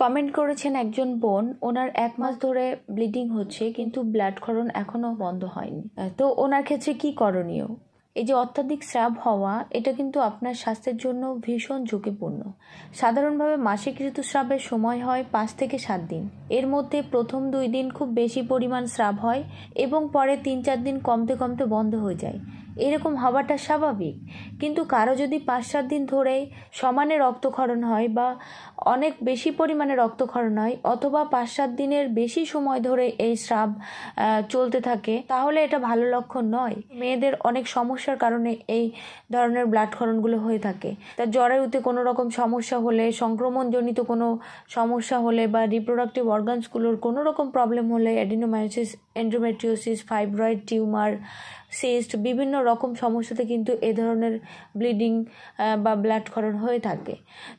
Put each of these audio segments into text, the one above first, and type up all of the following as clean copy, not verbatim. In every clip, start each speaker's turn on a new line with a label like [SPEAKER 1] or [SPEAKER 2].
[SPEAKER 1] Comment করেছেন একজন বোন, ওনার 1 মাস ধরে ব্লিডিং হচ্ছে কিন্তু ব্লাড ক্ষরণ এখনো বন্ধ হয়নি। তো ওনার ক্ষেত্রে কি করণীয়? এই যে অত্যাধিক স্রাব হওয়া, এটা কিন্তু আপনার স্বাস্থ্যের জন্য ভীষণ ঝুঁকিপূর্ণ। সাধারণভাবে মাসিক ঋতুস্রাবের সময় হয় 5 থেকে 7 দিন। এর মধ্যে প্রথম 2 দিন খুব বেশি পরিমাণ স্রাব হয় এবং পরে 3-4 দিন কমতে কমতে বন্ধ হয়ে যায়। এরকম হওয়াটা স্বাভাবিক, কিন্তু কারো যদি 5-7 দিন ধরেই সমানে রক্তক্ষরণ হয় বা অনেক বেশি পরিমাণে রক্তক্ষরণ হয় অথবা 5-7 দিনের বেশি সময় ধরে এই স্রাব চলতে থাকে, তাহলে এটা ভালো লক্ষণ নয়। মেয়েদের অনেক সমস্যার কারণে এই ধরনের ব্লাড ক্ষরণগুলো হয়ে থাকে। তার জরায়ুতে কোনো রকম সমস্যা হলে, সংক্রমণজনিত কোনো সমস্যা হলে বা রিপ্রোডাক্টিভ অর্গানসগুলোর কোনো রকম প্রবলেম হলে, adenomyosis, endometriosis, fibroid tumour, cyst, বিভিন্ন রকম সমস্যাতে কিন্তু এ ধরনের ব্লিডিং বা ব্লাড ক্ষরণ হয়ে থাকে।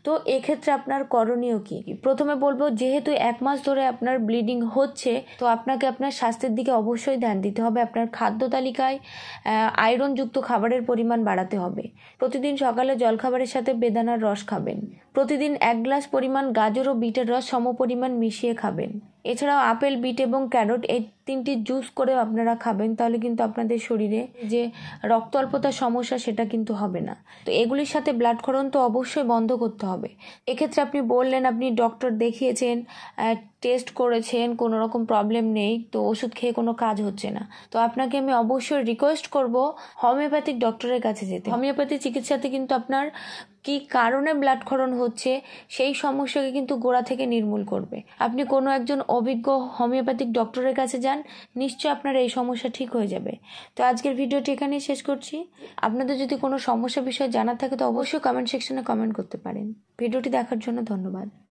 [SPEAKER 1] তো এক্ষেত্রে আপনার করণীয় কি? প্রথমে বলবো, যেহেতু 1 মাস ধরে আপনার ব্লিডিং হচ্ছে, তো আপনাকে আপনার স্বাস্থ্যের দিকে অবশ্যই ধ্যান দিতে হবে। আপনার খাদ্য তালিকায় আয়রনযুক্ত খাবারের পরিমাণ বাড়াতে হবে। প্রতিদিন সকালে জলখাবারের সাথে বেদানার রস খাবেন। প্রতিদিন 1 গ্লাস পরিমাণ গাজর ও বিটের রস সমপরিমাণ মিশিয়ে খাবেন। এছাড়াও আপেল, বিট এবং ক্যারট এই 3টি জুস করে আপনারা খাবেন, তাহলে কিন্তু আপনাদের শরীরে যে রক্ত অল্পতার সমস্যা সেটা কিন্তু হবে না। তো এগুলির সাথে ব্লাড ক্ষরণ তো অবশ্যই বন্ধ করতে হবে। এক্ষেত্রে আপনি বললেন আপনি ডক্টর দেখিয়েছেন, টেস্ট করেছেন, কোনো রকম প্রবলেম নেই, তো ওষুধ খেয়ে কোনো কাজ হচ্ছে না। তো আপনাকে আমি অবশ্যই রিকোয়েস্ট করব হোমিওপ্যাথিক ডক্টরের কাছে যেতে। হোমিওপ্যাথি চিকিৎসাতে কিন্তু আপনার কি কারণে ব্লাড ক্ষরণ হচ্ছে সেই সমস্যাকে কিন্তু গোড়া থেকে নির্মূল করবে। আপনি কোনো একজন অভিজ্ঞ হোমিওপ্যাথিক ডক্টরের কাছে যান, নিশ্চয়ই আপনার এই সমস্যা ঠিক হয়ে যাবে। তো আজকের ভিডিওটি এখানেই শেষ করছি। আপনাদের যদি কোনো সমস্যা বিষয়ে জানার থাকে তো অবশ্যই কমেন্ট সেকশনে কমেন্ট করতে পারেন। ভিডিওটি দেখার জন্য ধন্যবাদ।